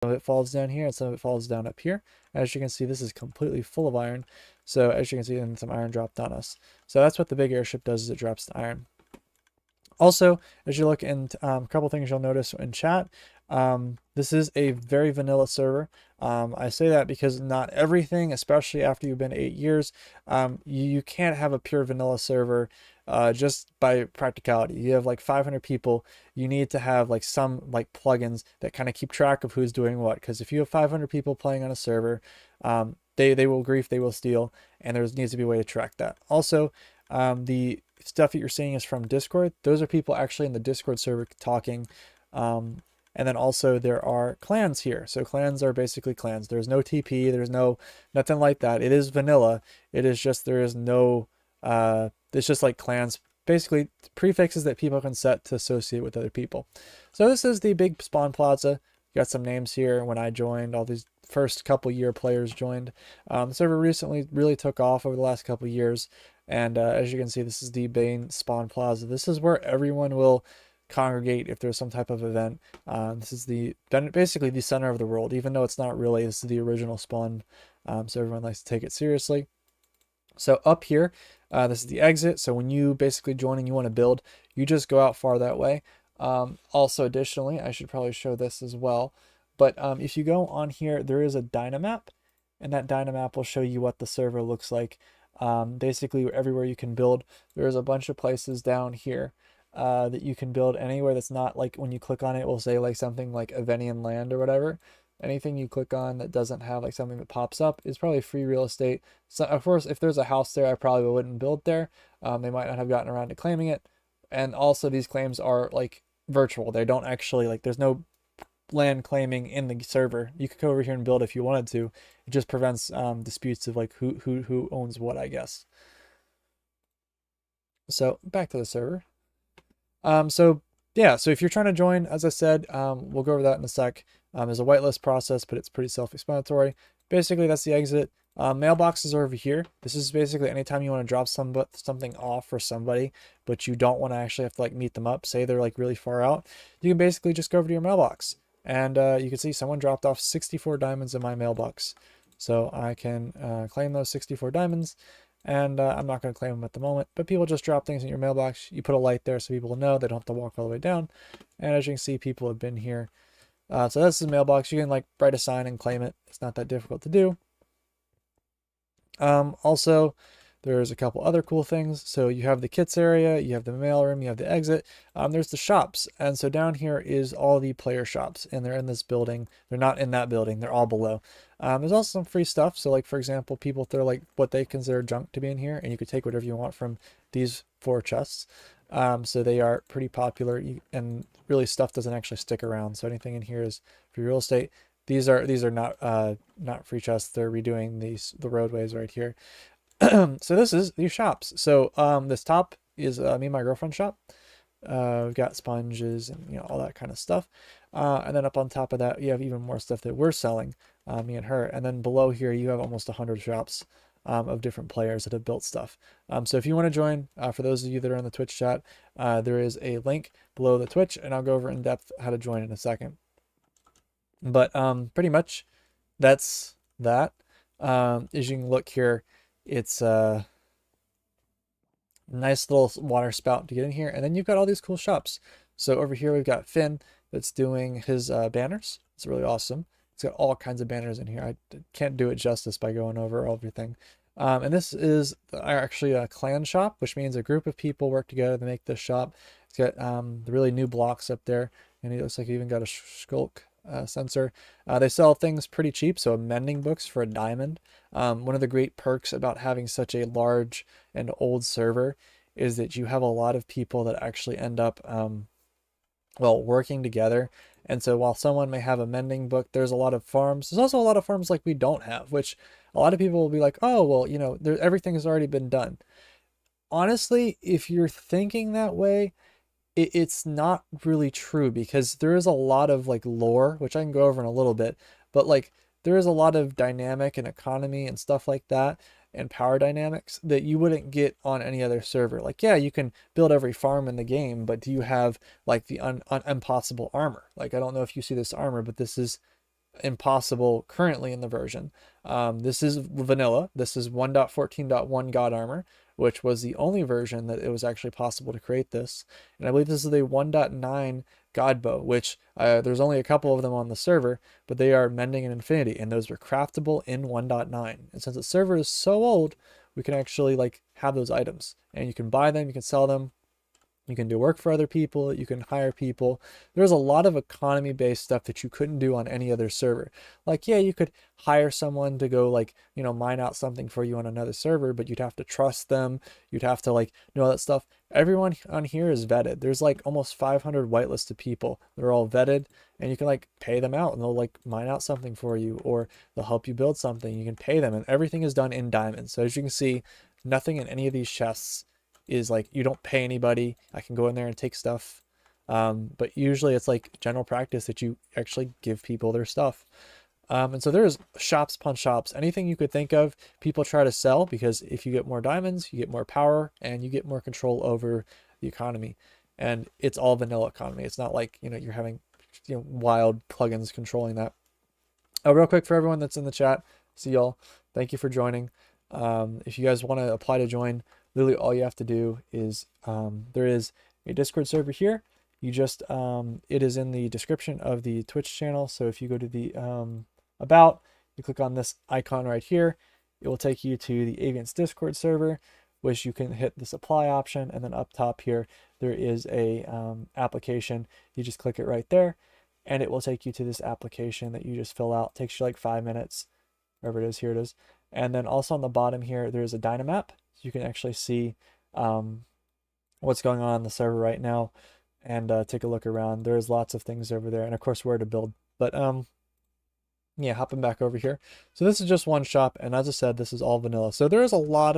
of it falls down here and some of it falls down up here. As you can see, this is completely full of iron. So as you can see, then some iron dropped on us. So that's what the big airship does, is it drops the iron. Also, as you look in, a couple things you'll notice in chat, this is a very vanilla server. I say that because not everything, especially after you've been 8 years, you can't have a pure vanilla server just by practicality. You have like 500 people, you need to have like some like plugins that kind of keep track of who's doing what. Because if you have 500 people playing on a server, they will grief, they will steal, and there needs to be a way to track that. Also, the stuff that you're seeing is from Discord. Those are people actually in the Discord server talking. And then also there are clans here. So clans are basically clans. There's no TP, there's nothing like that. It is vanilla. It is just, there is no, it's just like clans, basically prefixes that people can set to associate with other people. So this is the big spawn plaza. Got some names here. When I joined, all these first couple year players joined. The server recently really took off over the last couple years. And as you can see, this is the main spawn plaza. This is where everyone will congregate if there's some type of event. This is basically the center of the world, even though it's not really. This is the original spawn, so everyone likes to take it seriously. So up here, this is the exit. So when you basically join and you want to build, you just go out far that way. Also, additionally, I should probably show this as well. But if you go on here, there is a Dynamap, and that Dynamap will show you what the server looks like. Basically, everywhere you can build, there's a bunch of places down here that you can build anywhere that's not like, when you click on it, will say like something like Avenian land or whatever. Anything you click on that doesn't have like something that pops up is probably free real estate. So of course, if there's a house there, I probably wouldn't build there. They might not have gotten around to claiming it. And also these claims are like virtual. They don't actually, like, there's no land claiming in the server. You could go over here and build if you wanted to. It just prevents disputes of like who owns what, I guess. So back to the server. So yeah, so if you're trying to join, as I said, we'll go over that in a sec. There's a whitelist process, but it's pretty self-explanatory. Basically, that's the exit. Mailboxes are over here. This is basically anytime you want to drop something off for somebody, but you don't want to actually have to like meet them up. Say they're like really far out, you can basically just go over to your mailbox, and you can see someone dropped off 64 diamonds in my mailbox. So I can claim those 64 diamonds. And I'm not going to claim them at the moment, but people just drop things in your mailbox. You put a light there so people know they don't have to walk all the way down. And as you can see, people have been here. So this is a mailbox. You can like write a sign and claim it. It's not that difficult to do. Also, there's a couple other cool things. So you have the kits area, you have the mail room, you have the exit. There's the shops. And so down here is all the player shops, and they're in this building. They're not in that building. They're all below. There's also some free stuff. So like, for example, people throw like what they consider junk to be in here, and you could take whatever you want from these 4 chests. So they are pretty popular, and really stuff doesn't actually stick around. So anything in here is free real estate. These are not free chests. They're redoing the roadways right here. So this is these shops. So this top is me and my girlfriend's shop. We've got sponges and all that kind of stuff. And then up on top of that, you have even more stuff that we're selling, me and her. And then below here, you have almost 100 shops of different players that have built stuff. So if you want to join, for those of you that are in the Twitch chat, there is a link below the Twitch, and I'll go over in depth how to join in a second. But pretty much that's that. As you can look here, it's a nice little water spout to get in here, and then you've got all these cool shops. So over here we've got Finn that's doing his banners. It's really awesome. It's got all kinds of banners in here. I can't do it justice by going over everything. And this is actually a clan shop, which means a group of people work together to make this shop. It's got the really new blocks up there, and it looks like you even got a skulk sensor. They sell things pretty cheap, so mending books for a diamond. One of the great perks about having such a large and old server is that you have a lot of people that actually end up well, working together. And so while someone may have a mending book, there's a lot of farms. There's also a lot of farms like we don't have, which a lot of people will be like, oh, well, everything has already been done. Honestly, if you're thinking that way, it's not really true, because there is a lot of like lore, which I can go over in a little bit, but like there is a lot of dynamic and economy and stuff like that, and power dynamics that you wouldn't get on any other server. Like, yeah, you can build every farm in the game, but do you have like the impossible armor? Like, I don't know if you see this armor, but this is impossible currently in the version. This is vanilla. This is 1.14.1 God Armor, which was the only version that it was actually possible to create this. And I believe this is the 1.9 God Bow, which there's only a couple of them on the server, but they are mending in infinity, and those were craftable in 1.9. And since the server is so old, we can actually like have those items, and you can buy them, you can sell them. You can do work for other people. You can hire people. There's a lot of economy-based stuff that you couldn't do on any other server. Like, yeah, you could hire someone to go like, mine out something for you on another server, but you'd have to trust them. You'd have to like know that stuff. Everyone on here is vetted. There's like almost 500 whitelisted people. They're all vetted, and you can like pay them out, and they'll like mine out something for you, or they'll help you build something. You can pay them, and everything is done in diamonds. So as you can see, nothing in any of these chests is like, you don't pay anybody. I can go in there and take stuff. But usually it's like general practice that you actually give people their stuff. And so there's shops upon shops, anything you could think of, people try to sell, because if you get more diamonds, you get more power and you get more control over the economy. And it's all vanilla economy. It's not like, you're having, wild plugins controlling that. Real quick for everyone that's in the chat, see y'all. Thank you for joining. If you guys want to apply to join, literally all you have to do is there is a Discord server here. You just it is in the description of the Twitch channel. So if you go to the about, you click on this icon right here, it will take you to the Avience Discord server, which you can hit this apply option, and then up top here there is a application. You just click it right there, and it will take you to this application that you just fill out. It takes you like 5 minutes, wherever it is. Here it is. And then also on the bottom here, there's a Dynamap. So you can actually see what's going on the server right now, and take a look around. There's lots of things over there, and of course where to build. But yeah, hopping back over here. So this is just one shop, and as I said, this is all vanilla. So there is a lot